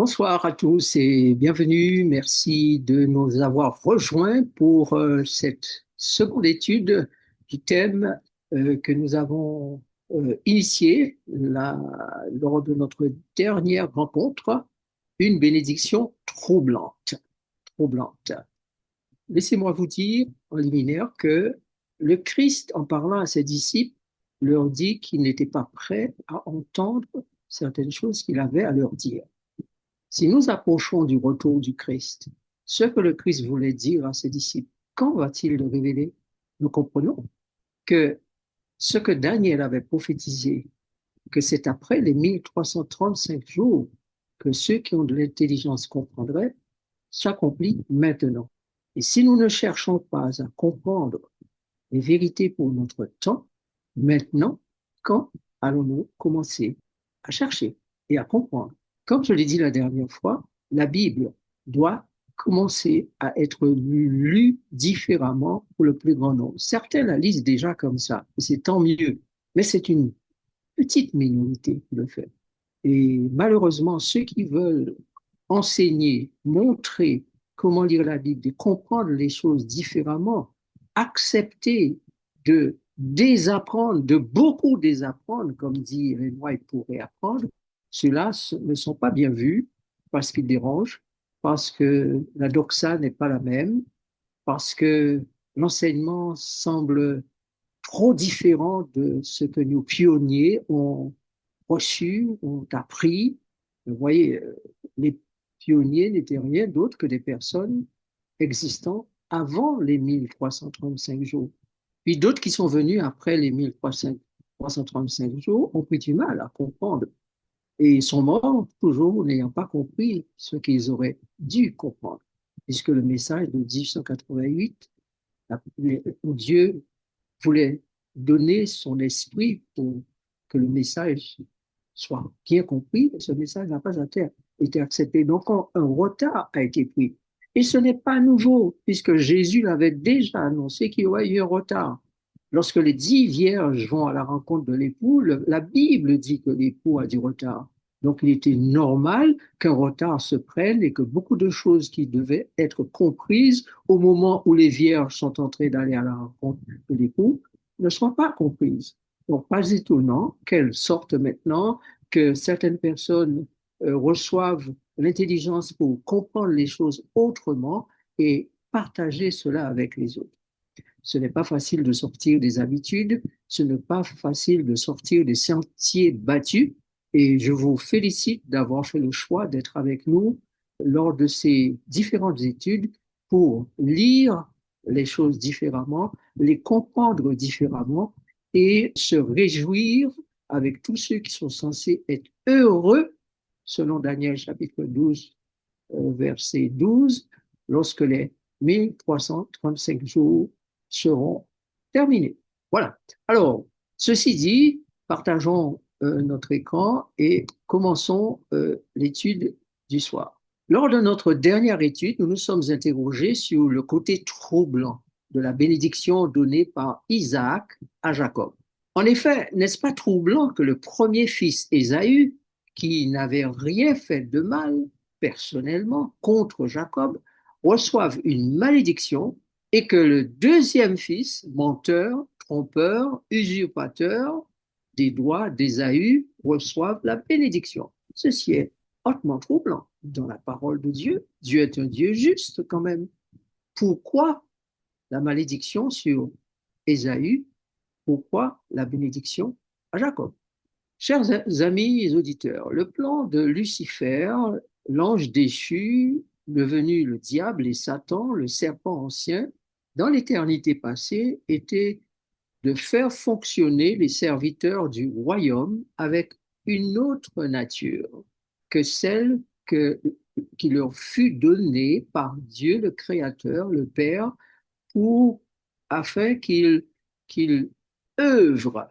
Bonsoir à tous et bienvenue. Merci de nous avoir rejoints pour cette seconde étude du thème que nous avons initié lors de notre dernière rencontre, une bénédiction troublante. Troublante. Laissez-moi vous dire en liminaire que le Christ, en parlant à ses disciples, leur dit qu'il n'était pas prêt à entendre certaines choses qu'il avait à leur dire. Si nous approchons du retour du Christ, ce que le Christ voulait dire à ses disciples, quand va-t-il le révéler? Nous comprenons que ce que Daniel avait prophétisé, que c'est après les 1335 jours que ceux qui ont de l'intelligence comprendraient, s'accomplit maintenant. Et si nous ne cherchons pas à comprendre les vérités pour notre temps, maintenant, quand allons-nous commencer à chercher et à comprendre? Comme je l'ai dit la dernière fois, la Bible doit commencer à être lue différemment pour le plus grand nombre. Certains la lisent déjà comme ça, et c'est tant mieux, mais c'est une petite minorité qui le fait. Et malheureusement, ceux qui veulent enseigner, montrer comment lire la Bible, et comprendre les choses différemment, accepter de désapprendre, de beaucoup désapprendre, comme dit White pour réapprendre, ceux-là ne sont pas bien vus parce qu'ils dérangent, parce que la doxa n'est pas la même, parce que l'enseignement semble trop différent de ce que nos pionniers ont reçu, ont appris. Vous voyez, les pionniers n'étaient rien d'autre que des personnes existant avant les 1335 jours. Puis d'autres qui sont venus après les 1335 jours ont pris du mal à comprendre et sont morts toujours n'ayant pas compris ce qu'ils auraient dû comprendre. Puisque le message de 1888, où Dieu voulait donner son esprit pour que le message soit bien compris, ce message n'a pas été accepté. Donc, un retard a été pris. Et ce n'est pas nouveau, puisque Jésus l'avait déjà annoncé qu'il y aurait eu un retard. Lorsque les 10 vierges vont à la rencontre de l'époux, la Bible dit que l'époux a du retard. Donc, il était normal qu'un retard se prenne et que beaucoup de choses qui devaient être comprises au moment où les vierges sont en train d'aller à la rencontre de l'époux ne soient pas comprises. Donc, pas étonnant qu'elles sortent maintenant, que certaines personnes reçoivent l'intelligence pour comprendre les choses autrement et partager cela avec les autres. Ce n'est pas facile de sortir des habitudes, ce n'est pas facile de sortir des sentiers battus. Et je vous félicite d'avoir fait le choix d'être avec nous lors de ces différentes études pour lire les choses différemment, les comprendre différemment et se réjouir avec tous ceux qui sont censés être heureux, selon Daniel chapitre 12, verset 12, lorsque les 1335 jours seront terminés. Voilà. Alors, ceci dit, partageons notre écran et commençons l'étude du soir. Lors de notre dernière étude, nous nous sommes interrogés sur le côté troublant de la bénédiction donnée par Isaac à Jacob. En effet, n'est-ce pas troublant que le premier fils Ésaü, qui n'avait rien fait de mal personnellement contre Jacob, reçoive une malédiction et que le deuxième fils, menteur, trompeur, usurpateur des droits d'Ésaü, reçoive la bénédiction. Ceci est hautement troublant dans la parole de Dieu. Dieu est un Dieu juste quand même. Pourquoi la malédiction sur Ésaü? Pourquoi la bénédiction à Jacob? Chers amis et auditeurs, le plan de Lucifer, l'ange déchu, devenu le diable et Satan, le serpent ancien, dans l'éternité passée, était de faire fonctionner les serviteurs du royaume avec une autre nature que celle qui leur fut donnée par Dieu le Créateur, le Père, pour, afin qu'ils œuvrent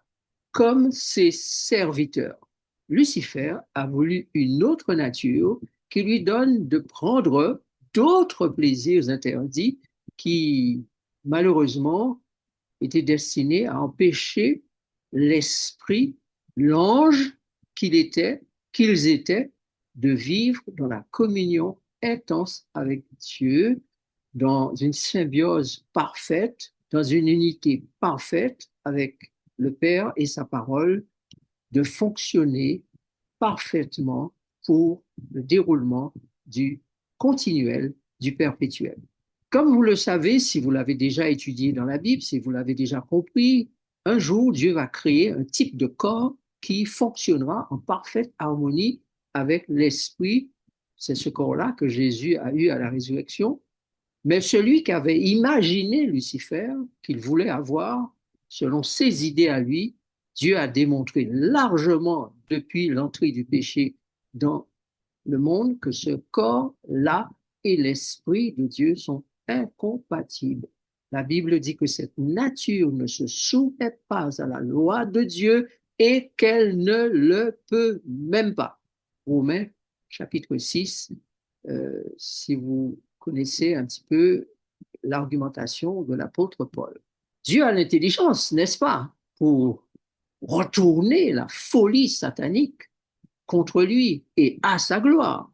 comme ses serviteurs. Lucifer a voulu une autre nature qui lui donne de prendre d'autres plaisirs interdits qui, malheureusement, étaient destinés à empêcher l'esprit, l'ange qu'ils étaient, de vivre dans la communion intense avec Dieu, dans une symbiose parfaite, dans une unité parfaite avec le Père et sa parole, de fonctionner parfaitement pour le déroulement du continuel, du perpétuel. Comme vous le savez, si vous l'avez déjà étudié dans la Bible, si vous l'avez déjà compris, un jour, Dieu va créer un type de corps qui fonctionnera en parfaite harmonie avec l'esprit. C'est ce corps-là que Jésus a eu à la résurrection. Mais celui qui avait imaginé Lucifer, qu'il voulait avoir, selon ses idées à lui, Dieu a démontré largement depuis l'entrée du péché dans le monde que ce corps-là et l'esprit de Dieu sont incompatibles. La Bible dit que cette nature ne se soumet pas à la loi de Dieu et qu'elle ne le peut même pas. Romains chapitre 6, si vous connaissez un petit peu l'argumentation de l'apôtre Paul. Dieu a l'intelligence, n'est-ce pas, pour retourner la folie satanique contre lui et à sa gloire.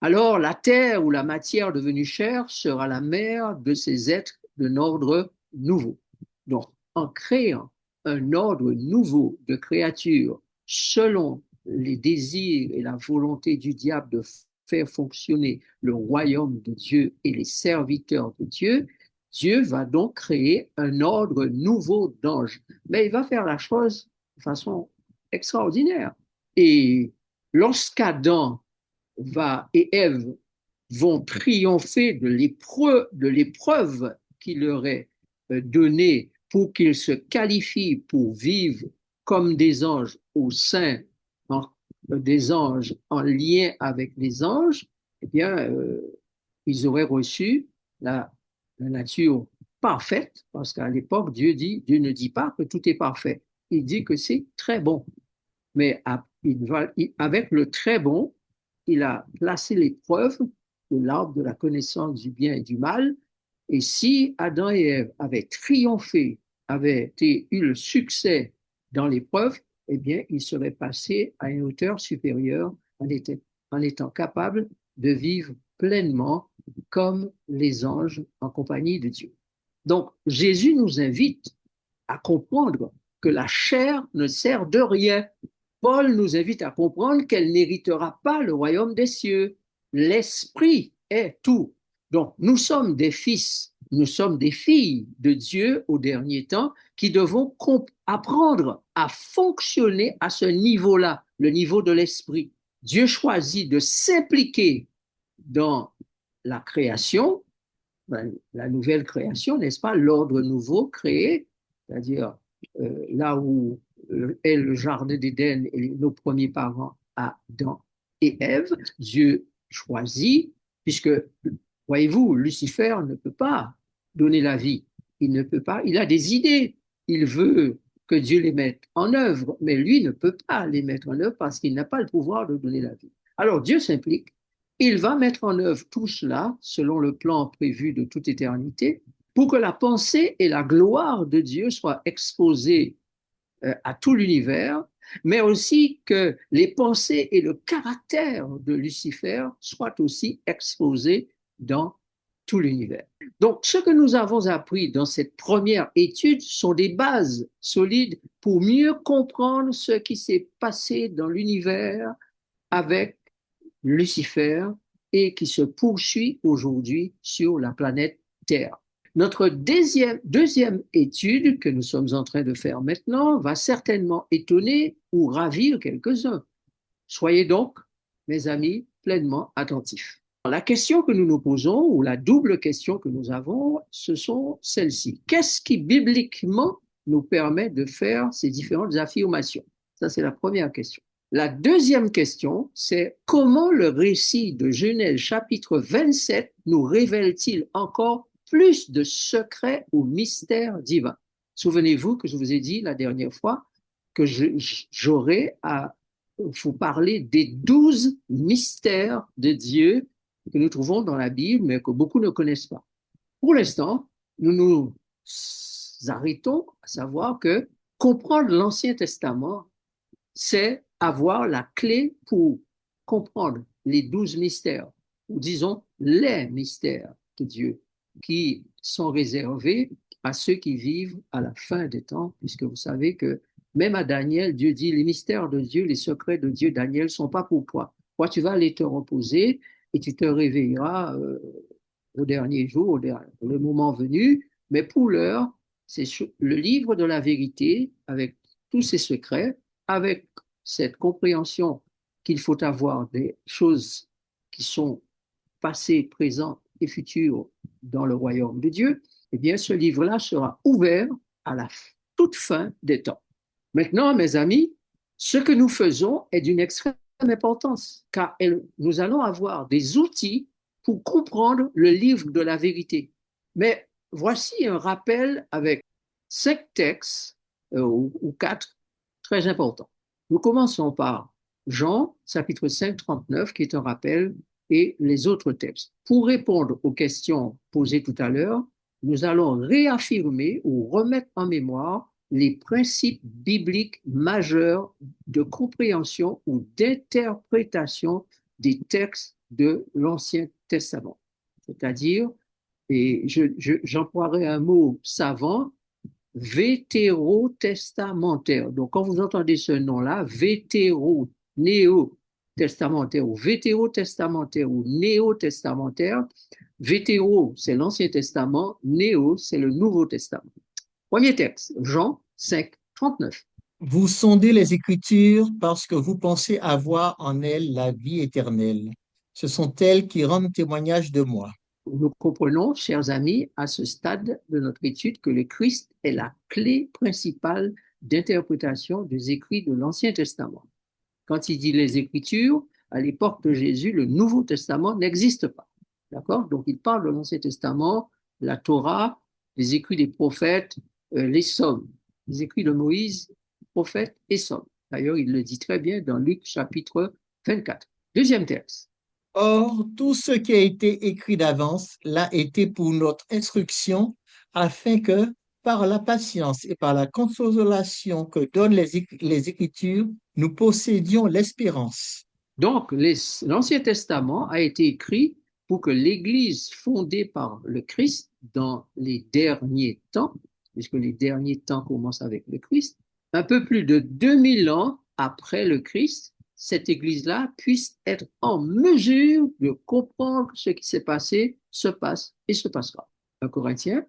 Alors la terre ou la matière devenue chair sera la mère de ces êtres d'un ordre nouveau. Donc, en créant un ordre nouveau de créatures selon les désirs et la volonté du diable de faire fonctionner le royaume de Dieu et les serviteurs de Dieu, Dieu va donc créer un ordre nouveau d'anges. Mais il va faire la chose de façon extraordinaire. Et lorsqu'Adam et Ève vont triompher de l'épreuve qui leur est donnée pour qu'ils se qualifient pour vivre comme des anges au sein des anges en lien avec les anges, eh bien, ils auraient reçu la nature parfaite, parce qu'à l'époque, Dieu ne dit pas que tout est parfait. Il dit que c'est très bon. Mais avec le très bon, il a placé l'épreuve de l'arbre de la connaissance du bien et du mal. Et si Adam et Ève avaient triomphé, avaient eu le succès dans l'épreuve, eh bien, ils seraient passés à une hauteur supérieure en étant capables de vivre pleinement comme les anges en compagnie de Dieu. Donc, Jésus nous invite à comprendre que la chair ne sert de rien. Paul nous invite à comprendre qu'elle n'héritera pas le royaume des cieux. L'esprit est tout. Donc, nous sommes des fils, nous sommes des filles de Dieu au dernier temps qui devons apprendre à fonctionner à ce niveau-là, le niveau de l'esprit. Dieu choisit de s'impliquer dans la création, la nouvelle création, n'est-ce pas, l'ordre nouveau créé, c'est-à-dire là où est le jardin d'Éden et nos premiers parents, Adam et Ève, Dieu choisit, puisque, voyez-vous, Lucifer ne peut pas donner la vie. Il ne peut pas, il a des idées, il veut que Dieu les mette en œuvre, mais lui ne peut pas les mettre en œuvre parce qu'il n'a pas le pouvoir de donner la vie. Alors Dieu s'implique, il va mettre en œuvre tout cela selon le plan prévu de toute éternité pour que la pensée et la gloire de Dieu soient exposées à tout l'univers, mais aussi que les pensées et le caractère de Lucifer soient aussi exposés dans tout l'univers. Donc, ce que nous avons appris dans cette première étude sont des bases solides pour mieux comprendre ce qui s'est passé dans l'univers avec Lucifer et qui se poursuit aujourd'hui sur la planète Terre. Notre deuxième étude que nous sommes en train de faire maintenant va certainement étonner ou ravir quelques-uns. Soyez donc, mes amis, pleinement attentifs. La question que nous nous posons, ou la double question que nous avons, ce sont celles-ci. Qu'est-ce qui bibliquement nous permet de faire ces différentes affirmations? Ça, c'est la première question. La deuxième question, c'est comment le récit de Genèse chapitre 27 nous révèle-t-il encore plus de secrets ou mystères divins? Souvenez-vous que je vous ai dit la dernière fois que j'aurais à vous parler des 12 mystères de Dieu que nous trouvons dans la Bible, mais que beaucoup ne connaissent pas. Pour l'instant, nous nous arrêtons à savoir que comprendre l'Ancien Testament, c'est avoir la clé pour comprendre les 12 mystères, ou disons les mystères de Dieu, qui sont réservés à ceux qui vivent à la fin des temps, puisque vous savez que même à Daniel, Dieu dit, les mystères de Dieu, les secrets de Dieu, Daniel, ne sont pas pour toi. Toi, tu vas aller te reposer et tu te réveilleras au dernier jour, le moment venu, mais pour l'heure, c'est le livre de la vérité avec tous ses secrets, avec cette compréhension qu'il faut avoir des choses qui sont passées, présentes et futures dans le royaume de Dieu, eh bien, ce livre-là sera ouvert à la toute fin des temps. Maintenant, mes amis, ce que nous faisons est d'une extrême importance, car nous allons avoir des outils pour comprendre le livre de la vérité. Mais voici un rappel avec 5 textes ou 4 très importants. Nous commençons par Jean, chapitre 5, 39, qui est un rappel, et les autres textes. Pour répondre aux questions posées tout à l'heure, nous allons réaffirmer ou remettre en mémoire les principes bibliques majeurs de compréhension ou d'interprétation des textes de l'Ancien Testament. C'est-à-dire, et j'emploierai un mot savant, vétérotestamentaire. Donc, quand vous entendez ce nom-là, néo-testamentaire ou vétérotestamentaire ou néo-testamentaire, vétéro, c'est l'Ancien Testament, néo, c'est le Nouveau Testament. Premier texte, Jean 5, 39. Vous sondez les Écritures parce que vous pensez avoir en elles la vie éternelle. Ce sont elles qui rendent témoignage de moi. Nous comprenons, chers amis, à ce stade de notre étude, que le Christ est la clé principale d'interprétation des écrits de l'Ancien Testament. Quand il dit les Écritures, à l'époque de Jésus, le Nouveau Testament n'existe pas. D'accord? Donc, il parle de l'Ancien Testament, la Torah, les écrits des prophètes, les psaumes, les écrits de Moïse, prophètes et psaumes. D'ailleurs, il le dit très bien dans Luc chapitre 24. Deuxième texte. Or, tout ce qui a été écrit d'avance l'a été pour notre instruction, afin que, par la patience et par la consolation que donnent les Écritures, nous possédions l'espérance. Donc, l'Ancien Testament a été écrit pour que l'Église fondée par le Christ dans les derniers temps, puisque les derniers temps commencent avec le Christ, un peu plus de 2000 ans après le Christ, cette Église-là puisse être en mesure de comprendre ce qui s'est passé, se passe et se passera. 1 Corinthiens,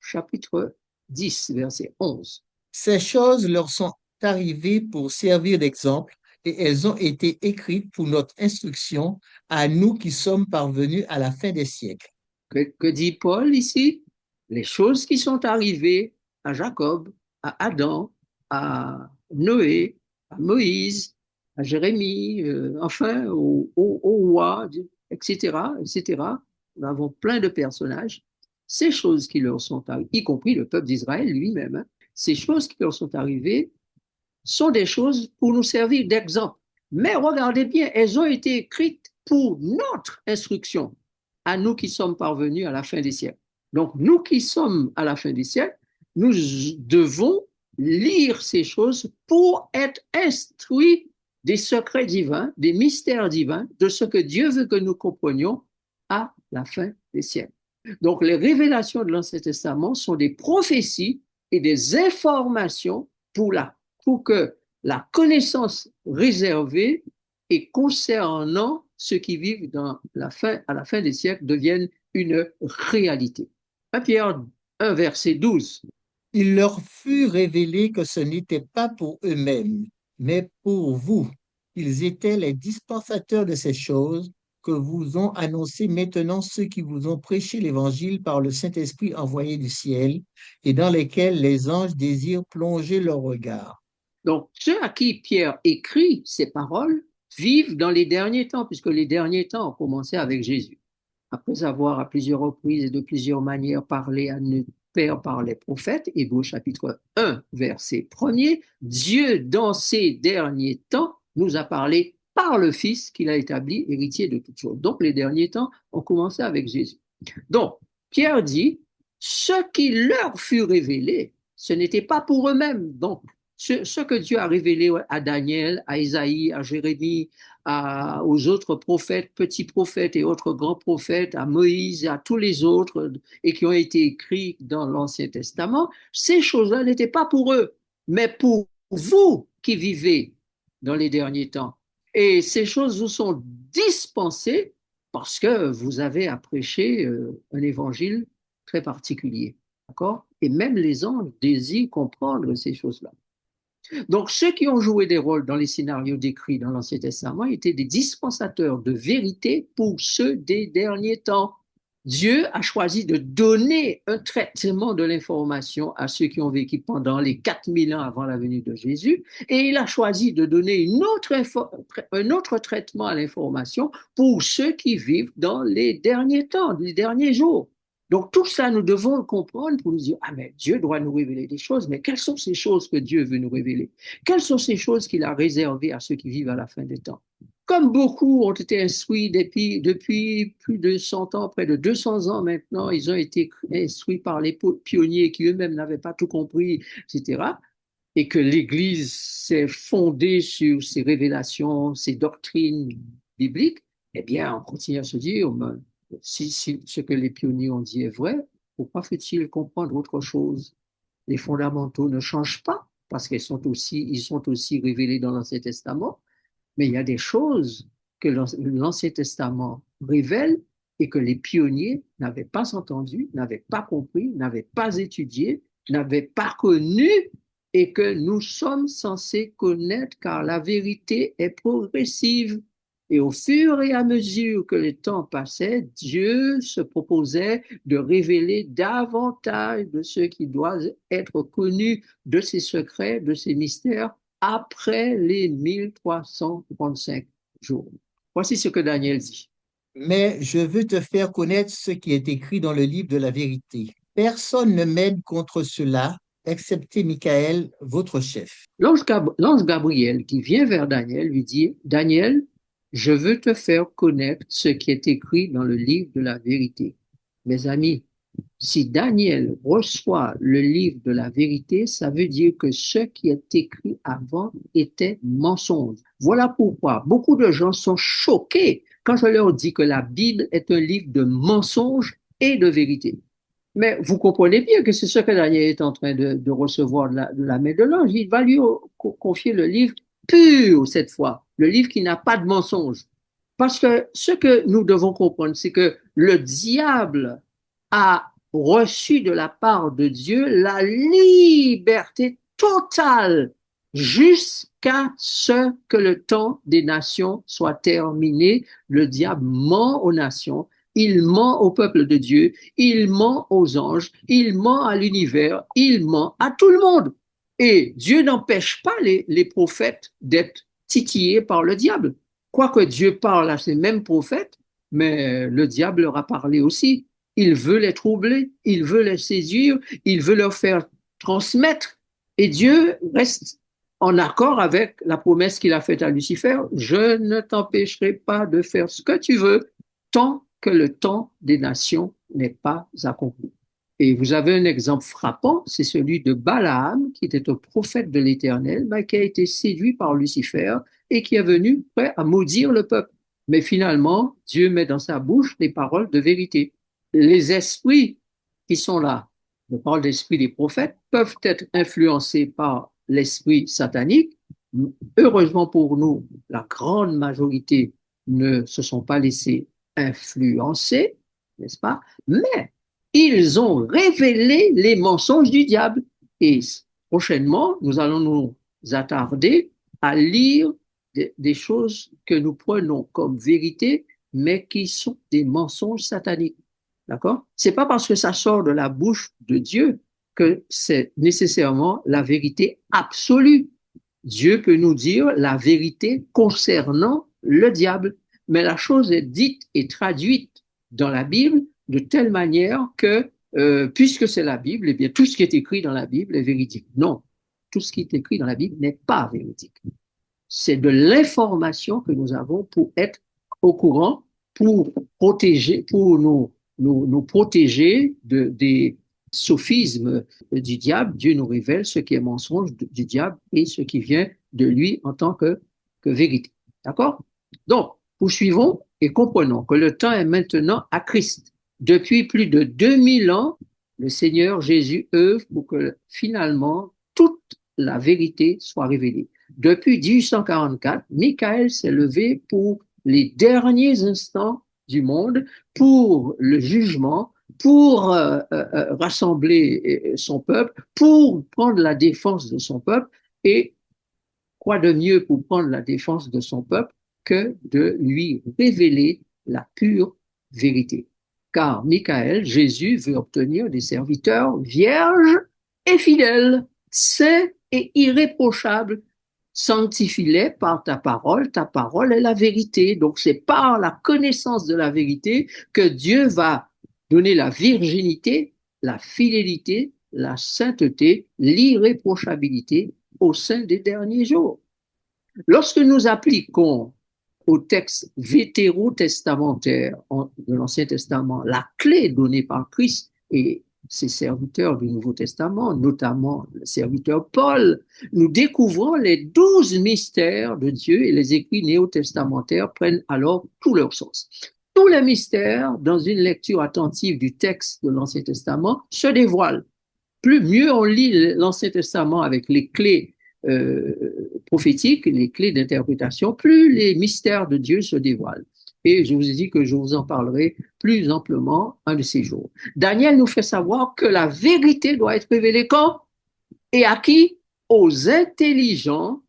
chapitre 10, verset 11. Ces choses leur sont arrivées pour servir d'exemple et elles ont été écrites pour notre instruction à nous qui sommes parvenus à la fin des siècles. Que dit Paul ici? Les choses qui sont arrivées à Jacob, à Adam, à Noé, à Moïse, à Jérémie, enfin au roi, etc., etc. Nous avons plein de personnages. Ces choses qui leur sont arrivées, y compris le peuple d'Israël lui-même, hein, ces choses qui leur sont arrivées sont des choses pour nous servir d'exemple. Mais regardez bien, elles ont été écrites pour notre instruction, à nous qui sommes parvenus à la fin des siècles. Donc, nous qui sommes à la fin des siècles, nous devons lire ces choses pour être instruits des secrets divins, des mystères divins, de ce que Dieu veut que nous comprenions à la fin des siècles. Donc, les révélations de l'Ancien Testament sont des prophéties et des informations pour que la connaissance réservée et concernant ceux qui vivent à la fin des siècles devienne une réalité. 1 Pierre 1, verset 12. Il leur fut révélé que ce n'était pas pour eux-mêmes, mais pour vous. Ils étaient les dispensateurs de ces choses que vous ont annoncées maintenant ceux qui vous ont prêché l'Évangile par le Saint-Esprit envoyé du ciel et dans lesquels les anges désirent plonger leur regard. Donc, ceux à qui Pierre écrit ces paroles vivent dans les derniers temps, puisque les derniers temps ont commencé avec Jésus. Après avoir à plusieurs reprises et de plusieurs manières parlé à nos pères par les prophètes, Hébreux chapitre 1, verset 1er, Dieu, dans ces derniers temps, nous a parlé par le Fils qu'il a établi héritier de toutes choses. Donc, les derniers temps ont commencé avec Jésus. Donc, Pierre dit, ce qui leur fut révélé, ce n'était pas pour eux-mêmes. Donc, Ce que Dieu a révélé à Daniel, à Isaïe, à Jérémie, aux autres prophètes, petits prophètes et autres grands prophètes, à Moïse et à tous les autres, et qui ont été écrits dans l'Ancien Testament, ces choses-là n'étaient pas pour eux, mais pour vous qui vivez dans les derniers temps. Et ces choses vous sont dispensées parce que vous avez à prêcher un évangile très particulier. D'accord? Et même les anges désirent comprendre ces choses-là. Donc, ceux qui ont joué des rôles dans les scénarios décrits dans l'Ancien Testament étaient des dispensateurs de vérité pour ceux des derniers temps. Dieu a choisi de donner un traitement de l'information à ceux qui ont vécu pendant les 4000 ans avant la venue de Jésus, et il a choisi de donner un autre traitement à l'information pour ceux qui vivent dans les derniers temps, les derniers jours. Donc tout ça, nous devons le comprendre pour nous dire, ah mais Dieu doit nous révéler des choses, mais quelles sont ces choses que Dieu veut nous révéler? Quelles sont ces choses qu'il a réservées à ceux qui vivent à la fin des temps? Comme beaucoup ont été instruits depuis plus de 100 ans, près de 200 ans maintenant, ils ont été instruits par les pionniers qui eux-mêmes n'avaient pas tout compris, etc. Et que l'Église s'est fondée sur ces révélations, ces doctrines bibliques, eh bien, on continue à se dire, si ce que les pionniers ont dit est vrai, pourquoi faut-il comprendre autre chose? Les fondamentaux ne changent pas parce qu'ils sont aussi révélés dans l'Ancien Testament, mais il y a des choses que l'Ancien Testament révèle et que les pionniers n'avaient pas entendues, n'avaient pas compris, n'avaient pas étudié, n'avaient pas connu et que nous sommes censés connaître car la vérité est progressive. Et au fur et à mesure que le temps passait, Dieu se proposait de révéler davantage de ce qui doit être connu, de ses secrets, de ses mystères, après les 1335 jours. Voici ce que Daniel dit. Mais je veux te faire connaître ce qui est écrit dans le livre de la vérité. Personne ne m'aide contre cela, excepté Michael, votre chef. L'ange Gabriel qui vient vers Daniel lui dit, Daniel, je veux te faire connaître ce qui est écrit dans le livre de la vérité. Mes amis, si Daniel reçoit le livre de la vérité, ça veut dire que ce qui est écrit avant était mensonge. Voilà pourquoi beaucoup de gens sont choqués quand je leur dis que la Bible est un livre de mensonges et de vérité. Mais vous comprenez bien que c'est ce que Daniel est en train de recevoir de la main de l'ange. Il va lui confier le livre pur cette fois, le livre qui n'a pas de mensonge. Parce que ce que nous devons comprendre, c'est que le diable a reçu de la part de Dieu la liberté totale jusqu'à ce que le temps des nations soit terminé. Le diable ment aux nations, il ment au peuple de Dieu, il ment aux anges, il ment à l'univers, il ment à tout le monde. Et Dieu n'empêche pas les prophètes d'être titillés par le diable. Quoique Dieu parle à ces mêmes prophètes, mais le diable leur a parlé aussi. Il veut les troubler, il veut les séduire, il veut leur faire transmettre. Et Dieu reste en accord avec la promesse qu'il a faite à Lucifer. Je ne t'empêcherai pas de faire ce que tu veux tant que le temps des nations n'est pas accompli. Et vous avez un exemple frappant, c'est celui de Balaam, qui était un prophète de l'Éternel, mais qui a été séduit par Lucifer et qui est venu prêt à maudire le peuple. Mais finalement, Dieu met dans sa bouche des paroles de vérité. Les esprits qui sont là, je parle d'esprit des prophètes, peuvent être influencés par l'esprit satanique. Heureusement pour nous, la grande majorité ne se sont pas laissés influencer, n'est-ce pas? Mais ils ont révélé les mensonges du diable. Et prochainement, nous allons nous attarder à lire des choses que nous prenons comme vérité, mais qui sont des mensonges sataniques. D'accord? C'est pas parce que ça sort de la bouche de Dieu que c'est nécessairement la vérité absolue. Dieu peut nous dire la vérité concernant le diable, mais la chose est dite et traduite dans la Bible de telle manière que, puisque c'est la Bible, eh bien, tout ce qui est écrit dans la Bible est véridique. Non, tout ce qui est écrit dans la Bible n'est pas véridique. C'est de l'information que nous avons pour être au courant, pour protéger, pour nous protéger sophisme du diable. Dieu nous révèle ce qui est mensonge du diable et ce qui vient de lui en tant que vérité. D'accord? Donc, poursuivons et comprenons que le temps est maintenant à Christ. Depuis plus de 2000 ans, le Seigneur Jésus œuvre pour que finalement toute la vérité soit révélée. Depuis 1844, Michael s'est levé pour les derniers instants du monde, pour le jugement, pour rassembler son peuple, pour prendre la défense de son peuple. Et quoi de mieux pour prendre la défense de son peuple que de lui révéler la pure vérité. Car Michael, Jésus, veut obtenir des serviteurs vierges et fidèles, saints et irréprochables. Sanctifie-les par ta parole est la vérité. Donc c'est par la connaissance de la vérité que Dieu va donner la virginité, la fidélité, la sainteté, l'irréprochabilité au sein des derniers jours. Lorsque nous appliquons au texte vétérotestamentaire de l'Ancien Testament la clé donnée par Christ et ses serviteurs du Nouveau Testament, notamment le serviteur Paul, nous découvrons les 12 mystères de Dieu et les écrits néo-testamentaires prennent alors tout leur sens. Tous les mystères, dans une lecture attentive du texte de l'Ancien Testament, se dévoilent. Plus mieux on lit l'Ancien Testament avec les clés prophétiques, les clés d'interprétation, plus les mystères de Dieu se dévoilent. Et je vous ai dit que je vous en parlerai plus amplement un de ces jours. Daniel nous fait savoir que la vérité doit être révélée quand et à qui? Aux intelligents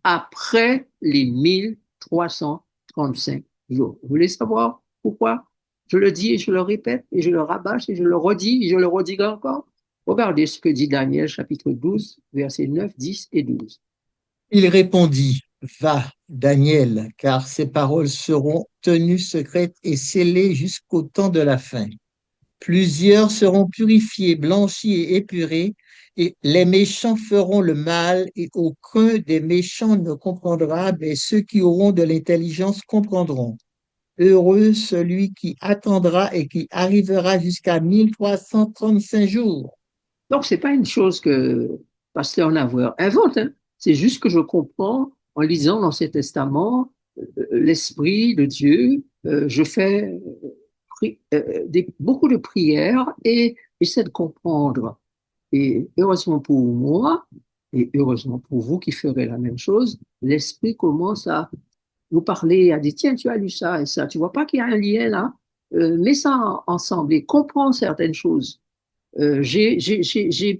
après les 1335 jours. Vous voulez savoir pourquoi? Je le dis et je le répète et je le rabâche et je le redis et je le redirai encore. Regardez ce que dit Daniel chapitre 12, versets 9, 10 et 12. Il répondit, va, Daniel, car ces paroles seront tenues secrètes et scellées jusqu'au temps de la fin. Plusieurs seront purifiés, blanchis et épurés, et les méchants feront le mal, et aucun des méchants ne comprendra, mais ceux qui auront de l'intelligence comprendront. Heureux celui qui attendra et qui arrivera jusqu'à 1335 jours. Donc, ce n'est pas une chose que Pasteur Navouer invente, hein. C'est juste que je comprends en lisant l'Ancien Testament l'Esprit de Dieu. Je fais beaucoup de prières et j'essaie de comprendre. Et heureusement pour moi, et heureusement pour vous qui ferez la même chose, l'Esprit commence à vous parler, à dire, tiens, tu as lu ça et ça, tu vois pas qu'il y a un lien là? Mets ça ensemble et comprends certaines choses. J'ai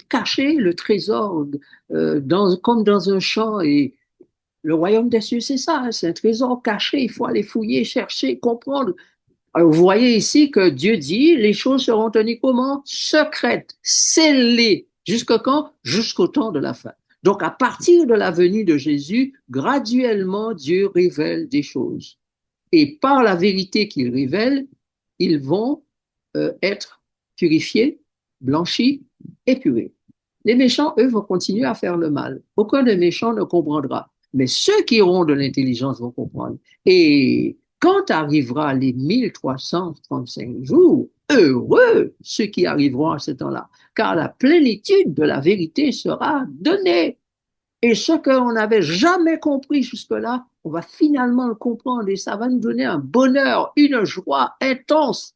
caché le trésor comme dans un champ et le royaume des cieux, c'est ça, hein, c'est un trésor caché, il faut aller fouiller, chercher, comprendre. Alors, vous voyez ici que Dieu dit, les choses seront tenues comment? Secrètes, scellées. Jusqu'à quand? Jusqu'au temps de la fin. Donc, à partir de la venue de Jésus, graduellement, Dieu révèle des choses. Et par la vérité qu'il révèle, ils vont être purifiés, blanchis, épurés. Les méchants, eux, vont continuer à faire le mal. Aucun des méchants ne comprendra. Mais ceux qui auront de l'intelligence vont comprendre. Et quand arrivera les 1335 jours, heureux ceux qui arriveront à ce temps-là, car la plénitude de la vérité sera donnée. Et ce qu'on n'avait jamais compris jusque-là, on va finalement le comprendre et ça va nous donner un bonheur, une joie intense.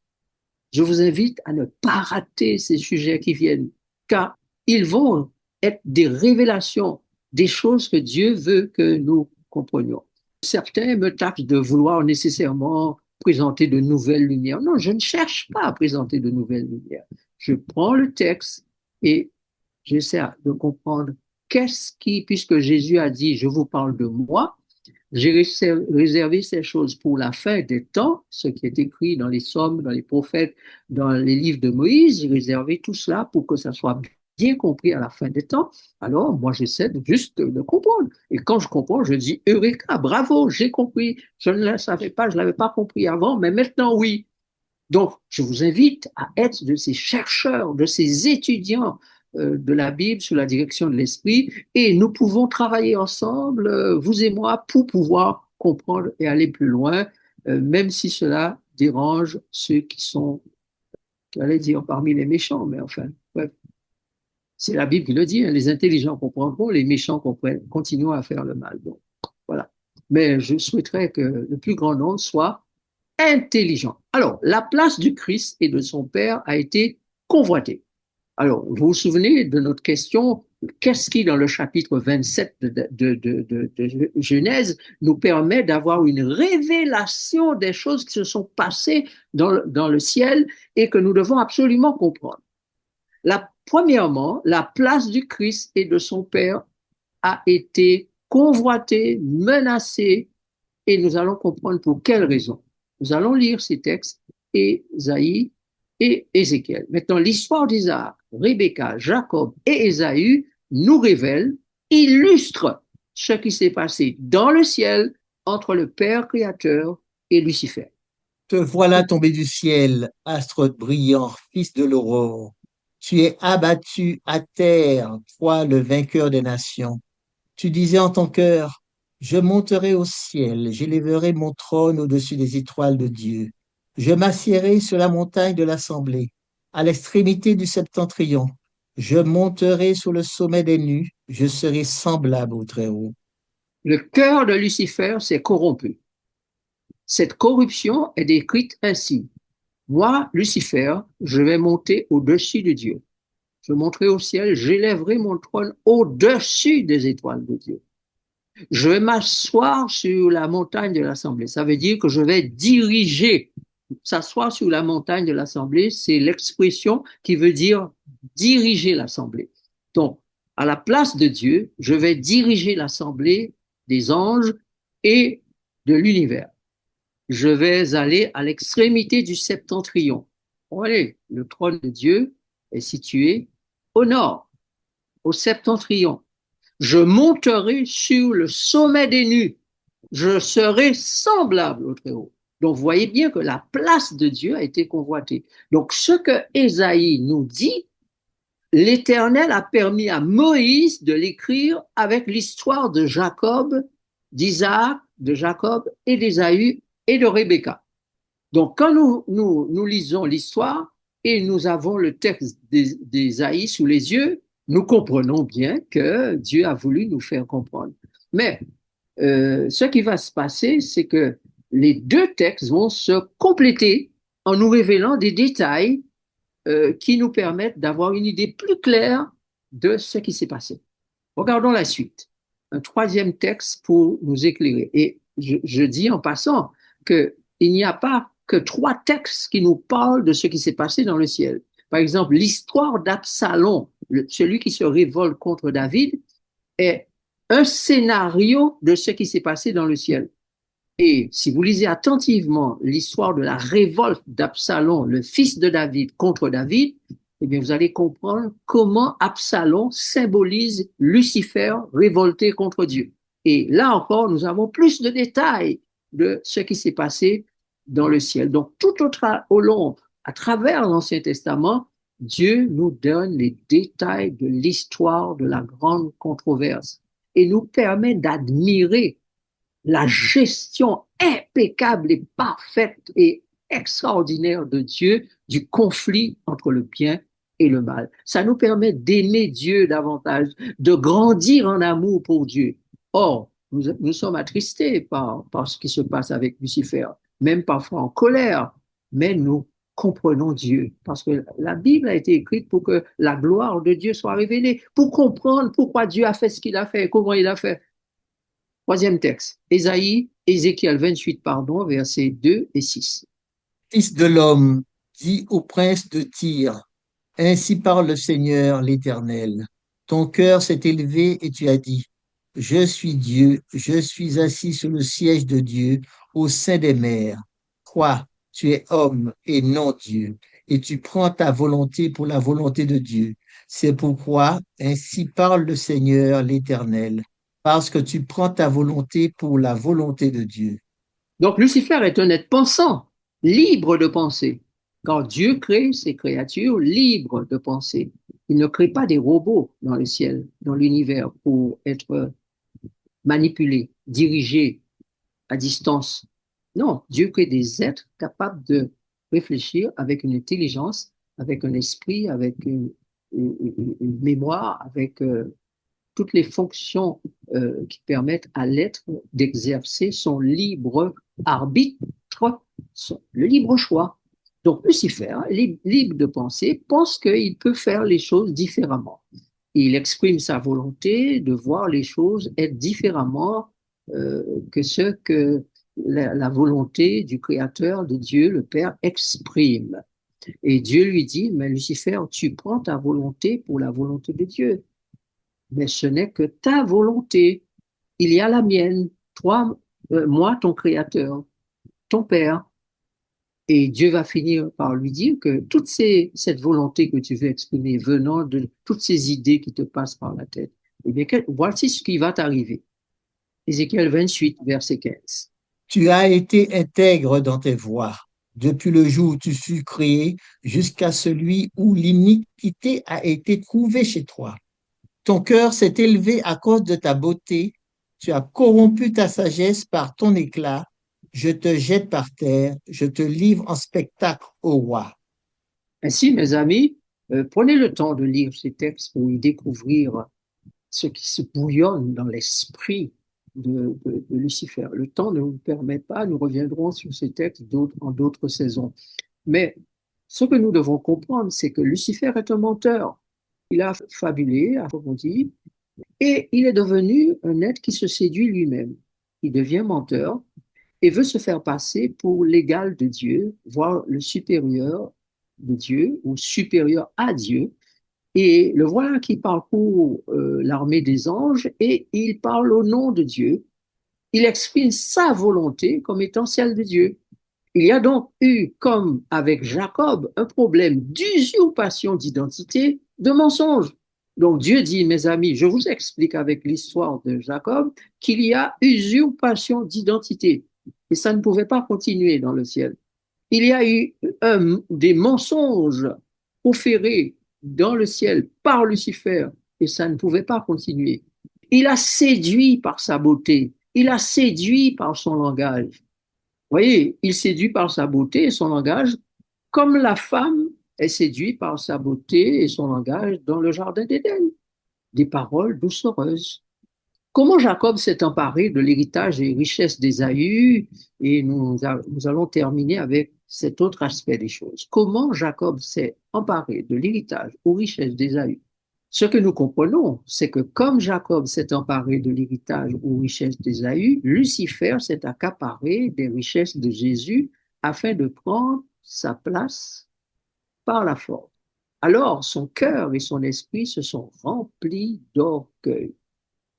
Je vous invite à ne pas rater ces sujets qui viennent, car ils vont être des révélations, des choses que Dieu veut que nous comprenions. Certains me taxent de vouloir nécessairement présenter de nouvelles lumières. Non, je ne cherche pas à présenter de nouvelles lumières. Je prends le texte et j'essaie de comprendre qu'est-ce qui, puisque Jésus a dit, je vous parle de moi, j'ai réservé ces choses pour la fin des temps, ce qui est écrit dans les psaumes, dans les prophètes, dans les livres de Moïse. J'ai réservé tout cela pour que ça soit bien compris à la fin des temps. Alors, moi, j'essaie juste de comprendre. Et quand je comprends, je dis, Eureka, bravo, j'ai compris. Je ne le savais pas, je ne l'avais pas compris avant, mais maintenant, oui. Donc, je vous invite à être de ces chercheurs, de ces étudiants de la Bible sous la direction de l'Esprit et nous pouvons travailler ensemble, vous et moi, pour pouvoir comprendre et aller plus loin, même si cela dérange ceux qui sont J'allais dire parmi les méchants, mais enfin, ouais. C'est la Bible qui le dit, hein, les intelligents comprendront, les méchants continuent à faire le mal. Donc, voilà. Mais je souhaiterais que le plus grand nombre soit intelligent. Alors, la place du Christ et de son Père a été convoitée. Alors, vous vous souvenez de notre question, qu'est-ce qui, dans le chapitre 27 de Genèse, nous permet d'avoir une révélation des choses qui se sont passées dans le ciel et que nous devons absolument comprendre. Premièrement, la place du Christ et de son Père a été convoitée, menacée, et nous allons comprendre pour quelles raisons. Nous allons lire ces textes, Ésaïe et Ézéchiel. Maintenant, l'histoire d'Isaac, Rebecca, Jacob et Ésaü nous révèle, illustre ce qui s'est passé dans le ciel entre le Père créateur et Lucifer. Te voilà tombé du ciel, astre brillant, fils de l'aurore. Tu es abattu à terre, toi le vainqueur des nations. Tu disais en ton cœur, je monterai au ciel, j'élèverai mon trône au-dessus des étoiles de Dieu. Je m'assiérai sur la montagne de l'assemblée, à l'extrémité du septentrion. Je monterai sur le sommet des nues, je serai semblable au Très-Haut. Le cœur de Lucifer s'est corrompu. Cette corruption est décrite ainsi. Moi, Lucifer, je vais monter au-dessus de Dieu. Je monterai au ciel, j'élèverai mon trône au-dessus des étoiles de Dieu. Je vais m'asseoir sur la montagne de l'Assemblée. Ça veut dire que je vais diriger. S'asseoir sur la montagne de l'Assemblée, c'est l'expression qui veut dire diriger l'Assemblée. Donc, à la place de Dieu, je vais diriger l'Assemblée des anges et de l'univers. Je vais aller à l'extrémité du septentrion. Allez, le trône de Dieu est situé au nord, au septentrion. Je monterai sur le sommet des nues. Je serai semblable au Très-Haut. Donc, vous voyez bien que la place de Dieu a été convoitée. Donc, ce que Ésaïe nous dit, l'Éternel a permis à Moïse de l'écrire avec l'histoire de Jacob, d'Isaac, de Jacob et d'Ésaü et de Rebecca. Donc, quand nous lisons l'histoire et nous avons le texte d'Ésaïe sous les yeux, nous comprenons bien que Dieu a voulu nous faire comprendre. Mais ce qui va se passer, c'est que les deux textes vont se compléter en nous révélant des détails qui nous permettent d'avoir une idée plus claire de ce qui s'est passé. Regardons la suite. Un troisième texte pour nous éclairer. Et je dis en passant qu'il n'y a pas que trois textes qui nous parlent de ce qui s'est passé dans le ciel. Par exemple, l'histoire d'Absalom, celui qui se révolte contre David, est un scénario de ce qui s'est passé dans le ciel. Et si vous lisez attentivement l'histoire de la révolte d'Absalom, le fils de David, contre David, eh bien, vous allez comprendre comment Absalom symbolise Lucifer révolté contre Dieu. Et là encore, nous avons plus de détails de ce qui s'est passé dans le ciel. Donc, tout au long, à travers l'Ancien Testament, Dieu nous donne les détails de l'histoire de la grande controverse et nous permet d'admirer la gestion impeccable et parfaite et extraordinaire de Dieu du conflit entre le bien et le mal. Ça nous permet d'aimer Dieu davantage, de grandir en amour pour Dieu. Or, nous sommes attristés par ce qui se passe avec Lucifer, même parfois en colère, mais nous comprenons Dieu, parce que la Bible a été écrite pour que la gloire de Dieu soit révélée, pour comprendre pourquoi Dieu a fait ce qu'il a fait et comment il a fait. Troisième texte, Ézéchiel 28, pardon, versets 2 et 6. Fils de l'homme, dis au prince de Tyr, ainsi parle le Seigneur l'Éternel. Ton cœur s'est élevé et tu as dit, je suis Dieu, je suis assis sur le siège de Dieu au sein des mers. Quoi, tu es homme et non Dieu, et tu prends ta volonté pour la volonté de Dieu. C'est pourquoi ainsi parle le Seigneur l'Éternel, parce que tu prends ta volonté pour la volonté de Dieu. Donc Lucifer est un être pensant, libre de penser. Quand Dieu crée ses créatures libres de penser, il ne crée pas des robots dans le ciel, dans l'univers, pour être manipulés, dirigés à distance. Non, Dieu crée des êtres capables de réfléchir avec une intelligence avec un esprit, avec une mémoire, avec toutes les fonctions qui permettent à l'être d'exercer son libre arbitre, le libre choix. Donc Lucifer, libre de penser, pense qu'il peut faire les choses différemment. Il exprime sa volonté de voir les choses être différemment que ce que la volonté du Créateur, de Dieu, le Père, exprime. Et Dieu lui dit, mais Lucifer, tu prends ta volonté pour la volonté de Dieu, mais ce n'est que ta volonté. Il y a la mienne, toi, moi, ton Créateur, ton Père. Et Dieu va finir par lui dire que cette volonté que tu veux exprimer venant de toutes ces idées qui te passent par la tête, eh bien, voici ce qui va t'arriver. Ézéchiel 28, verset 15. Tu as été intègre dans tes voies, depuis le jour où tu fus créé jusqu'à celui où l'iniquité a été trouvée chez toi. Ton cœur s'est élevé à cause de ta beauté, tu as corrompu ta sagesse par ton éclat. Je te jette par terre, je te livre en spectacle au roi. Ainsi, mes amis, prenez le temps de lire ces textes pour y découvrir ce qui se bouillonne dans l'esprit de Lucifer. Le temps ne nous permet pas, nous reviendrons sur ces textes en d'autres saisons. Mais ce que nous devons comprendre, c'est que Lucifer est un menteur. Il a fabulé, comme on dit, et il est devenu un être qui se séduit lui-même. Il devient menteur et veut se faire passer pour l'égal de Dieu, voire le supérieur de Dieu ou supérieur à Dieu. Et le voilà qui parcourt l'armée des anges et il parle au nom de Dieu. Il exprime sa volonté comme étant celle de Dieu. Il y a donc eu, comme avec Jacob, un problème d'usurpation d'identité, de mensonge. Donc Dieu dit, mes amis, je vous explique avec l'histoire de Jacob qu'il y a usurpation d'identité. Et ça ne pouvait pas continuer dans le ciel. Il y a eu des mensonges proférés dans le ciel par Lucifer et ça ne pouvait pas continuer. Il a séduit par sa beauté, il a séduit par son langage. Vous voyez, il séduit par sa beauté et son langage, comme la femme est séduite par sa beauté et son langage dans le jardin d'Éden. Des paroles doucereuses. Comment Jacob s'est emparé de l'héritage et richesses d'Ésaü, et nous allons terminer avec cet autre aspect des choses. Comment Jacob s'est emparé de l'héritage aux richesses d'Ésaü. Ce que nous comprenons, c'est que comme Jacob s'est emparé de l'héritage aux richesses d'Ésaü, Lucifer s'est accaparé des richesses de Jésus afin de prendre sa place par la force. Alors son cœur et son esprit se sont remplis d'orgueil.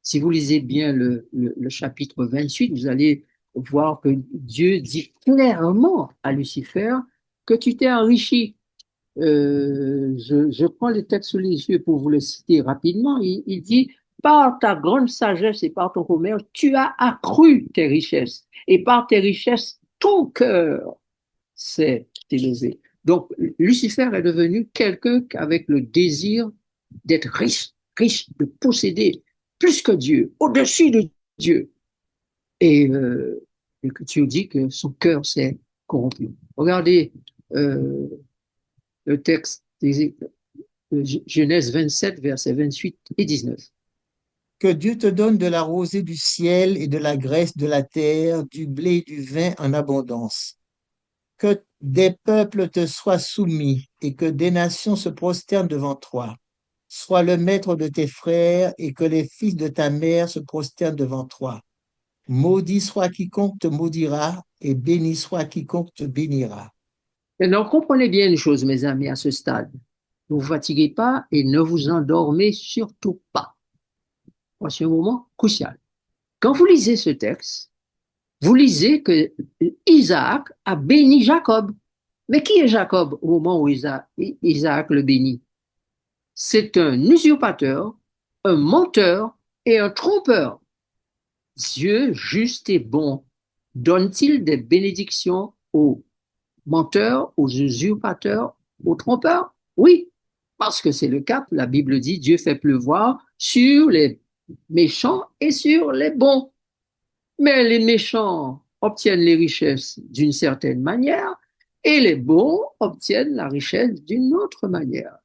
Si vous lisez bien le chapitre 28, vous allez voir que Dieu dit clairement à Lucifer que tu t'es enrichi. Je prends le texte sous les yeux pour vous le citer rapidement. Il dit, par ta grande sagesse et par ton commerce, tu as accru tes richesses. Et par tes richesses, ton cœur s'est élevé. Donc, Lucifer est devenu quelqu'un avec le désir d'être riche, riche, de posséder plus que Dieu, au-dessus de Dieu. Et que tu dis que son cœur s'est corrompu. Regardez euh, le texte de Genèse 27, versets 28 et 19. Que Dieu te donne de la rosée du ciel et de la graisse de la terre, du blé et du vin en abondance. Que des peuples te soient soumis et que des nations se prosternent devant toi. Sois le maître de tes frères et que les fils de ta mère se prosternent devant toi. Maudit soit quiconque te maudira et béni soit quiconque te bénira. Maintenant, comprenez bien une chose, mes amis, à ce stade. Ne vous fatiguez pas et ne vous endormez surtout pas. Voici un moment crucial. Quand vous lisez ce texte, vous lisez que Isaac a béni Jacob. Mais qui est Jacob au moment où Isaac le bénit? C'est un usurpateur, un menteur et un trompeur. Dieu, juste et bon, donne-t-il des bénédictions aux menteurs, aux usurpateurs, aux trompeurs? Oui, parce que c'est le cas. La Bible dit Dieu fait pleuvoir sur les méchants et sur les bons. Mais les méchants obtiennent les richesses d'une certaine manière Et les bons obtiennent la richesse d'une autre manière.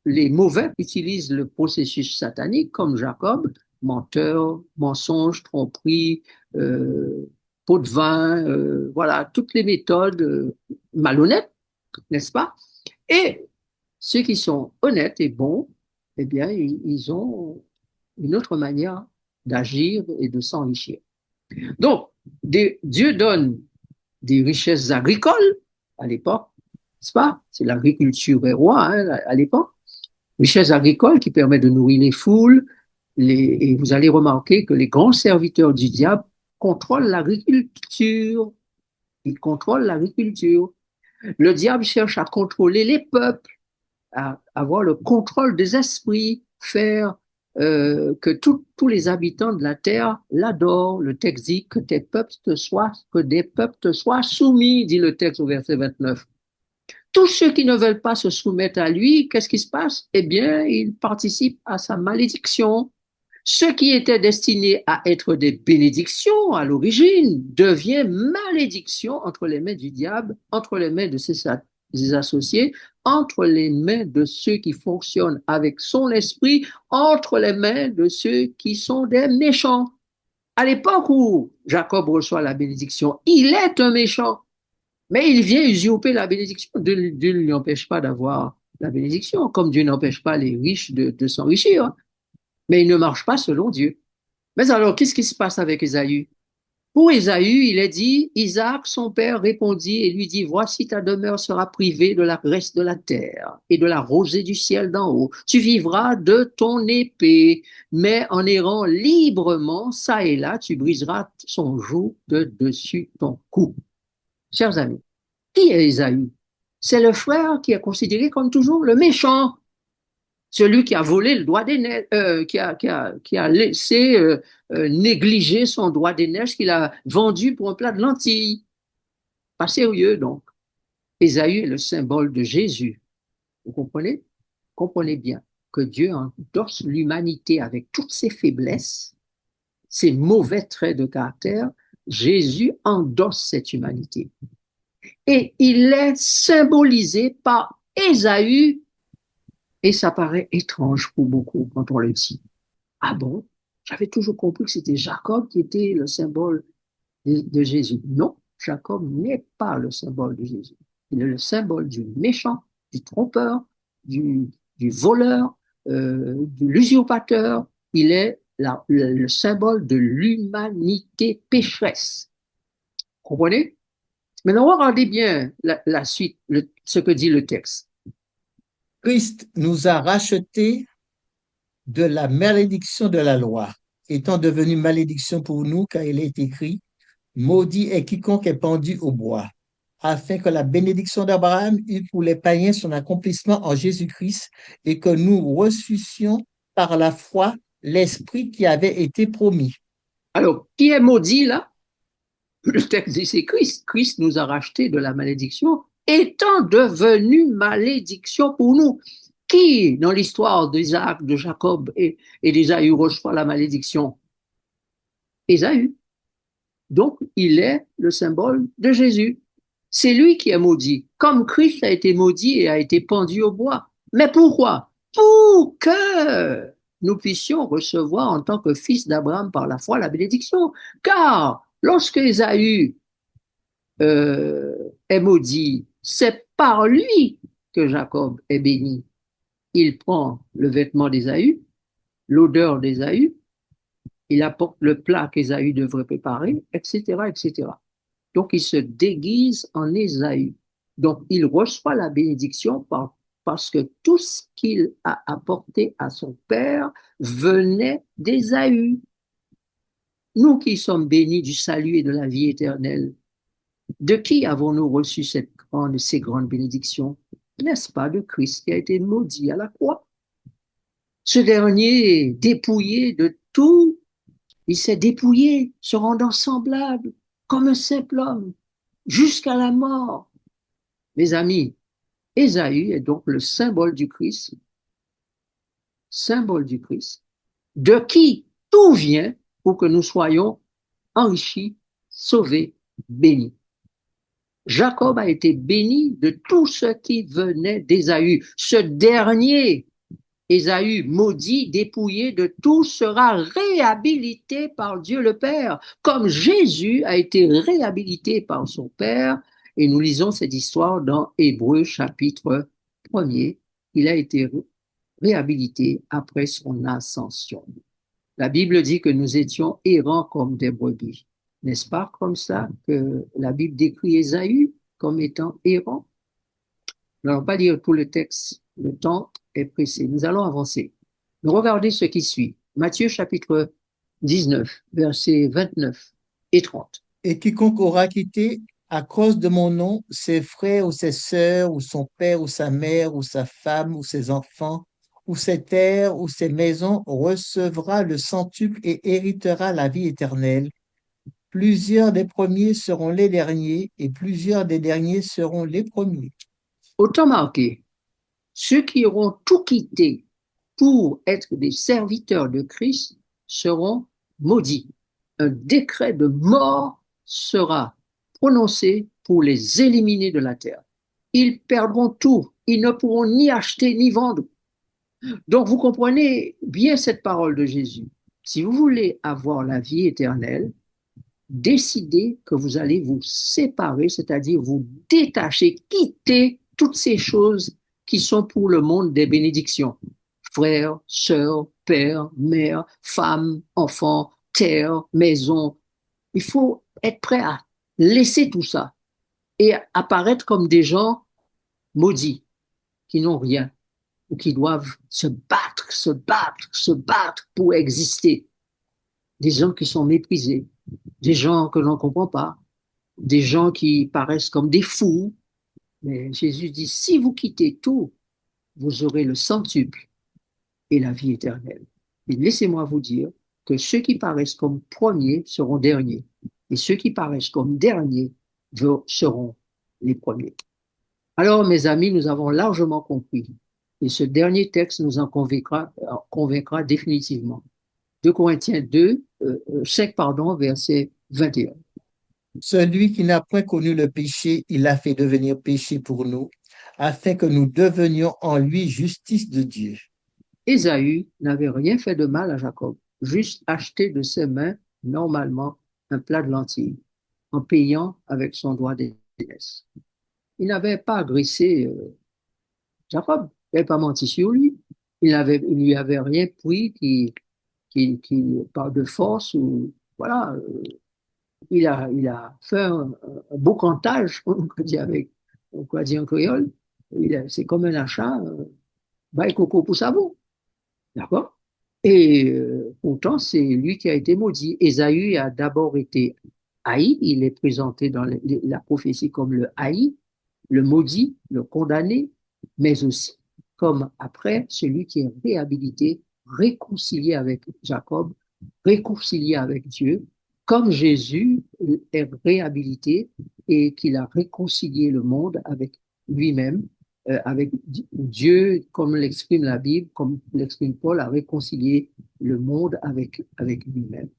Les mauvais utilisent le processus satanique comme Jacob, menteur, mensonge, tromperie, pot de vin, voilà, toutes les méthodes malhonnêtes, n'est-ce pas? Et ceux qui sont honnêtes et bons, eh bien, ils ont une autre manière d'agir et de s'enrichir. Donc, Dieu donne des richesses agricoles à l'époque, n'est-ce pas? C'est l'agriculture est roi hein, à l'époque. Richesses agricoles qui permettent de nourrir les foules. Et vous allez remarquer que les grands serviteurs du diable contrôlent l'agriculture. Ils contrôlent l'agriculture. Le diable cherche à contrôler les peuples, à avoir le contrôle des esprits, faire que tous les habitants de la terre l'adorent. Le texte dit que que des peuples te soient soumis, dit le texte au verset 29. Tous ceux qui ne veulent pas se soumettre à lui, qu'est-ce qui se passe? Eh bien, ils participent à sa malédiction. Ce qui était destiné à être des bénédictions à l'origine devient malédiction entre les mains du diable, entre les mains de ses associés, entre les mains de ceux qui fonctionnent avec son esprit, entre les mains de ceux qui sont des méchants. À l'époque où Jacob reçoit la bénédiction, il est un méchant, mais il vient usurper la bénédiction. Dieu ne lui empêche pas d'avoir la bénédiction, comme Dieu n'empêche pas les riches de s'enrichir, mais il ne marche pas selon Dieu. Mais alors, qu'est-ce qui se passe avec Ésaü? Pour Ésaü, il est dit, Isaac, son père, répondit et lui dit, voici ta demeure sera privée de la graisse de la terre et de la rosée du ciel d'en haut. Tu vivras de ton épée, mais en errant librement, ça et là, tu briseras son joug de dessus ton cou. Chers amis, qui est Ésaü? C'est le frère qui est considéré comme toujours le méchant, celui qui a volé le droit des neiges, qui a laissé négliger son droit des neiges qu'il a vendu pour un plat de lentilles. Pas sérieux, donc. Ésaü est le symbole de Jésus. Vous comprenez? Comprenez bien que Dieu endosse l'humanité avec toutes ses faiblesses, ses mauvais traits de caractère. Jésus endosse cette humanité. Et il est symbolisé par Ésaü, et ça paraît étrange pour beaucoup quand on le dit. Ah bon? J'avais toujours compris que c'était Jacob qui était le symbole de Jésus. Non, Jacob n'est pas le symbole de Jésus. Il est le symbole du méchant, du trompeur, du voleur, de l'usurpateur. Il est le symbole de l'humanité pécheresse. Comprenez? Maintenant, regardez bien la suite, ce que dit le texte. Christ nous a rachetés de la malédiction de la loi, étant devenu malédiction pour nous, car il est écrit, maudit est quiconque est pendu au bois, afin que la bénédiction d'Abraham eût pour les païens son accomplissement en Jésus-Christ et que nous reçussions par la foi l'Esprit qui avait été promis. Alors, qui est maudit là? Le texte dit c'est Christ. Christ nous a rachetés de la malédiction, étant devenu malédiction pour nous. Qui, dans l'histoire d'Isaac, de Jacob et d'Ésaü, reçoit la malédiction? Ésaü. Donc, il est le symbole de Jésus. C'est lui qui est maudit, comme Christ a été maudit et a été pendu au bois. Mais pourquoi? Pour que nous puissions recevoir en tant que fils d'Abraham par la foi la bénédiction. Car lorsque Ésaü est maudit, c'est par lui que Jacob est béni. Il prend le vêtement d'Ésaü, l'odeur d'Ésaü, il apporte le plat qu'Ésaü devrait préparer, etc., etc. Donc, il se déguise en Ésaü. Donc, il reçoit la bénédiction parce que tout ce qu'il a apporté à son père venait d'Ésaü. Nous qui sommes bénis du salut et de la vie éternelle, de qui avons-nous reçu ces grandes bénédictions? N'est-ce pas de Christ qui a été maudit à la croix? Ce dernier, dépouillé de tout, il s'est dépouillé, se rendant semblable comme un simple homme, jusqu'à la mort. Mes amis, Ésaü est donc le symbole du Christ, de qui tout vient pour que nous soyons enrichis, sauvés, bénis. Jacob a été béni de tout ce qui venait d'Ésaü. Ce dernier, Ésaü, maudit, dépouillé de tout, sera réhabilité par Dieu le Père, comme Jésus a été réhabilité par son Père. Et nous lisons cette histoire dans Hébreux chapitre 1er. Il a été réhabilité après son ascension. La Bible dit que nous étions errants comme des brebis. N'est-ce pas comme ça que la Bible décrit Ésaü comme étant errant? Nous n'allons pas lire tout le texte, le temps est pressé. Nous allons avancer. Nous regardons ce qui suit. Matthieu chapitre 19, versets 29 et 30. Et quiconque aura quitté à cause de mon nom ses frères ou ses sœurs, ou son père ou sa mère, ou sa femme ou ses enfants, ou ses terres ou ses maisons, recevra le centuple et héritera la vie éternelle. Plusieurs des premiers seront les derniers, et plusieurs des derniers seront les premiers. Autant marqué, ceux qui auront tout quitté pour être des serviteurs de Christ seront maudits. Un décret de mort sera prononcé pour les éliminer de la terre. Ils perdront tout. Ils ne pourront ni acheter ni vendre. Donc, vous comprenez bien cette parole de Jésus. Si vous voulez avoir la vie éternelle, décidez que vous allez vous séparer, c'est-à-dire vous détacher, quitter toutes ces choses qui sont pour le monde des bénédictions. Frères, sœurs, père, mère, femme, enfants, terre, maison. Il faut être prêt à laisser tout ça et apparaître comme des gens maudits, qui n'ont rien, ou qui doivent se battre, se battre, se battre pour exister. Des gens qui sont méprisés, des gens que l'on ne comprend pas, des gens qui paraissent comme des fous. Mais Jésus dit, si vous quittez tout, vous aurez le centuple et la vie éternelle. Et laissez-moi vous dire que ceux qui paraissent comme premiers seront derniers, et ceux qui paraissent comme derniers seront les premiers. Alors, mes amis, nous avons largement compris, et ce dernier texte nous en convaincra définitivement. 2 Corinthiens 5, verset 21. Celui qui n'a point connu le péché, il l'a fait devenir péché pour nous, afin que nous devenions en lui justice de Dieu. Ésaü n'avait rien fait de mal à Jacob, juste acheté de ses mains, normalement, un plat de lentilles, en payant avec son doigt d'aînesse. Il n'avait pas agressé Jacob, il n'avait pas menti sur lui, il lui avait rien pris qui parle de force ou voilà, il a fait un beau cantage, on peut dire en créole. C'est comme un achat, bail coco pour savon. D'accord? Et pourtant, c'est lui qui a été maudit. Ésaü a d'abord été haï, il est présenté dans la prophétie comme le haï, le maudit, le condamné, mais aussi comme après celui qui est réhabilité, réconcilié avec Jacob, réconcilié avec Dieu, comme Jésus est réhabilité et qu'il a réconcilié le monde avec lui-même, avec Dieu, comme l'exprime la Bible, comme l'exprime Paul, a réconcilié le monde avec lui-même.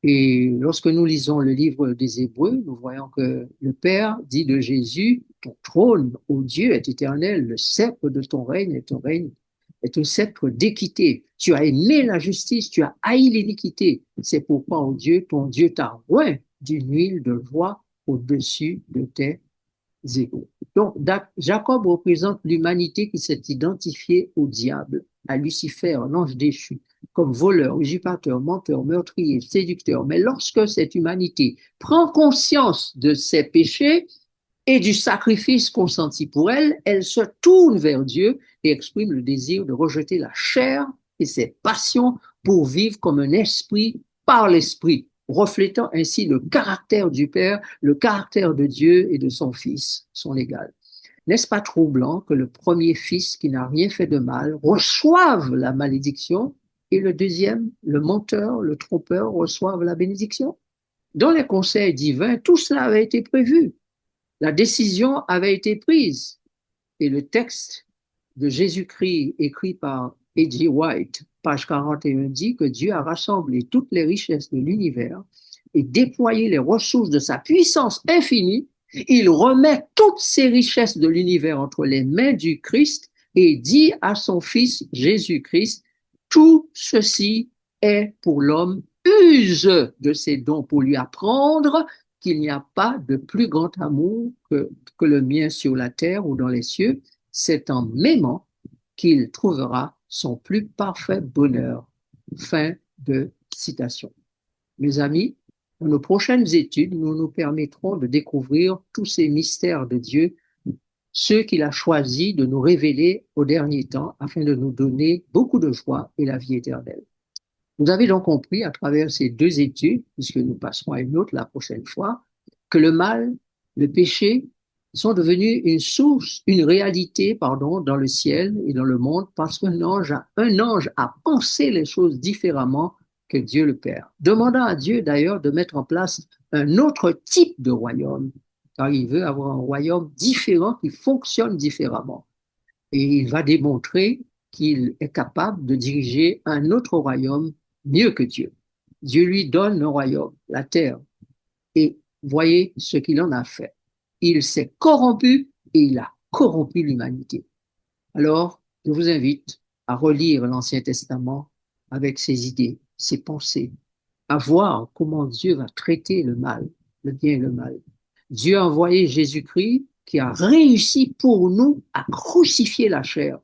Et lorsque nous lisons le livre des Hébreux, nous voyons que le Père dit de Jésus, ton trône, ô Dieu, est éternel, le sceptre de ton règne est un sceptre d'équité. Tu as aimé la justice, tu as haï l'iniquité. C'est pourquoi, ô Dieu, ton Dieu t'a oint d'une huile de joie au-dessus de tes égaux. Donc, Jacob représente l'humanité qui s'est identifiée au diable, à Lucifer, l'ange déchu, comme voleur, usurpateur, menteur, meurtrier, séducteur. Mais lorsque cette humanité prend conscience de ses péchés et du sacrifice consenti pour elle, elle se tourne vers Dieu et exprime le désir de rejeter la chair et ses passions pour vivre comme un esprit par l'esprit, reflétant ainsi le caractère du Père, le caractère de Dieu et de son Fils, son égal. N'est-ce pas troublant que le premier fils qui n'a rien fait de mal reçoive la malédiction et le deuxième, le menteur, le trompeur, reçoive la bénédiction? Dans les conseils divins, tout cela avait été prévu. La décision avait été prise. Et le texte de Jésus-Christ écrit par E.G. White, page 41, dit que Dieu a rassemblé toutes les richesses de l'univers et déployé les ressources de sa puissance infinie Il remet toutes ces richesses de l'univers entre les mains du Christ et dit à son Fils Jésus-Christ, tout ceci est pour l'homme, use de ses dons pour lui apprendre qu'il n'y a pas de plus grand amour que le mien sur la terre ou dans les cieux. C'est en m'aimant qu'il trouvera son plus parfait bonheur. Fin de citation. Mes amis, dans nos prochaines études, nous nous permettrons de découvrir tous ces mystères de Dieu, ceux qu'il a choisi de nous révéler au dernier temps afin de nous donner beaucoup de joie et la vie éternelle. Vous avez donc compris à travers ces deux études, puisque nous passerons à une autre la prochaine fois, que le mal, le péché sont devenus une source, une réalité, dans le ciel et dans le monde parce qu'un ange a pensé les choses différemment que Dieu le Père. Demandant à Dieu d'ailleurs de mettre en place un autre type de royaume, car il veut avoir un royaume différent qui fonctionne différemment. Et il va démontrer qu'il est capable de diriger un autre royaume mieux que Dieu. Dieu lui donne le royaume, la terre. Et voyez ce qu'il en a fait. Il s'est corrompu et il a corrompu l'humanité. Alors, je vous invite à relire l'Ancien Testament avec ses idées, ses pensées, à voir comment Dieu va traiter le mal, le bien et le mal. Dieu a envoyé Jésus-Christ qui a réussi pour nous à crucifier la chair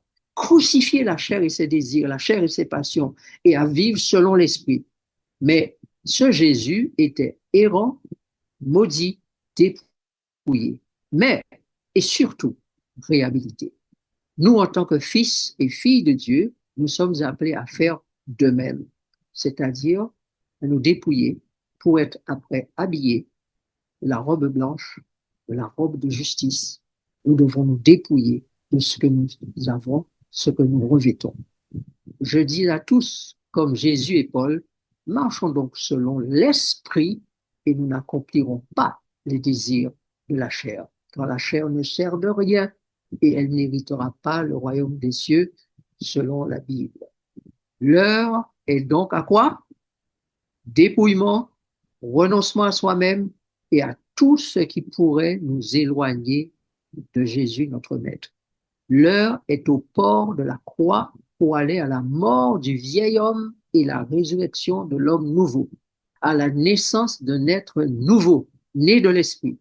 et ses désirs, la chair et ses passions, et à vivre selon l'Esprit. Mais ce Jésus était errant, maudit, dépouillé, mais, et surtout, réhabilité. Nous, en tant que fils et filles de Dieu, nous sommes appelés à faire de même, c'est-à-dire à nous dépouiller pour être après habillés de la robe blanche, de la robe de justice. Nous devons nous dépouiller de ce que nous avons, ce que nous revêtons. Je dis à tous, comme Jésus et Paul, marchons donc selon l'esprit et nous n'accomplirons pas les désirs de la chair, car la chair ne sert de rien et elle n'héritera pas le royaume des cieux selon la Bible. L'heure est donc à quoi? Dépouillement, renoncement à soi-même et à tout ce qui pourrait nous éloigner de Jésus notre Maître. L'heure est au port de la croix pour aller à la mort du vieil homme et la résurrection de l'homme nouveau, à la naissance d'un être nouveau, né de l'Esprit.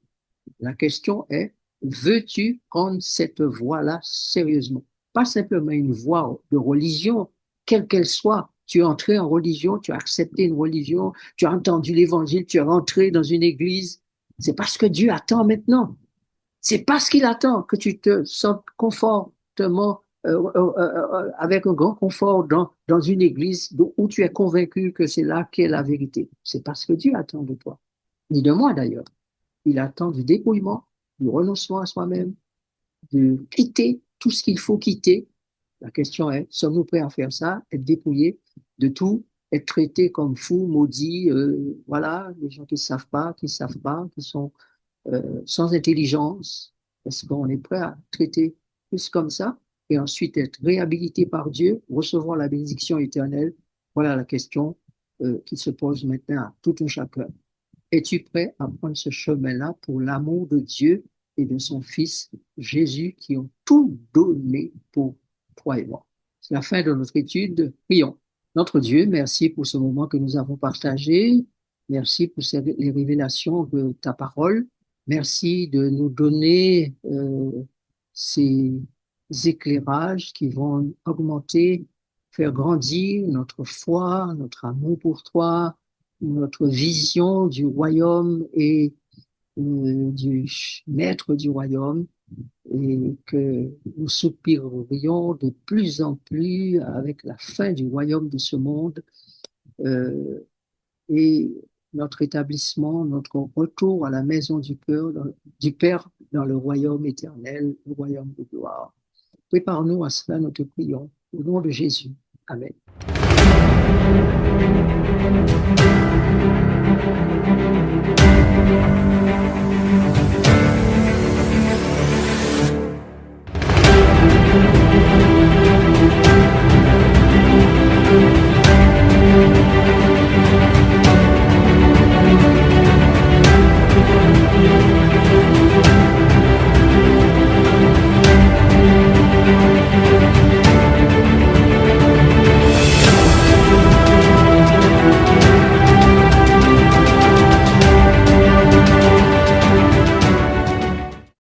La question est, veux-tu prendre cette voie-là sérieusement? Pas simplement une voie de religion, quelle qu'elle soit. Tu es entré en religion, tu as accepté une religion, tu as entendu l'évangile, tu es rentré dans une église. C'est parce que Dieu attend maintenant. C'est parce qu'il attend que tu te sentes confortablement, avec un grand confort dans une église où tu es convaincu que c'est là qu'est la vérité. C'est parce que Dieu attend de toi, ni de moi d'ailleurs. Il attend du dépouillement, du renoncement à soi-même, de quitter tout ce qu'il faut quitter. La question est, sommes-nous prêts à faire ça, être dépouillés de tout, être traités comme fous, maudits, voilà, les gens qui ne savent pas, qui sont sans intelligence, est-ce qu'on est prêt à traiter plus comme ça et ensuite être réhabilité par Dieu, recevoir la bénédiction éternelle? Voilà la question qui se pose maintenant à tout un chacun. Es-tu prêt à prendre ce chemin-là pour l'amour de Dieu et de son Fils Jésus qui ont tout donné pour toi et moi? C'est la fin de notre étude. Prions. Notre Dieu, merci pour ce moment que nous avons partagé. Merci pour les révélations de ta parole. Merci de nous donner ces éclairages qui vont augmenter, faire grandir notre foi, notre amour pour toi, notre vision du royaume et du maître du royaume, et que nous soupirerions de plus en plus avec la fin du royaume de ce monde et notre établissement, notre retour à la maison du Père dans le royaume éternel, le royaume de gloire. Prépare-nous à cela, nous te prions. Au nom de Jésus. Amen.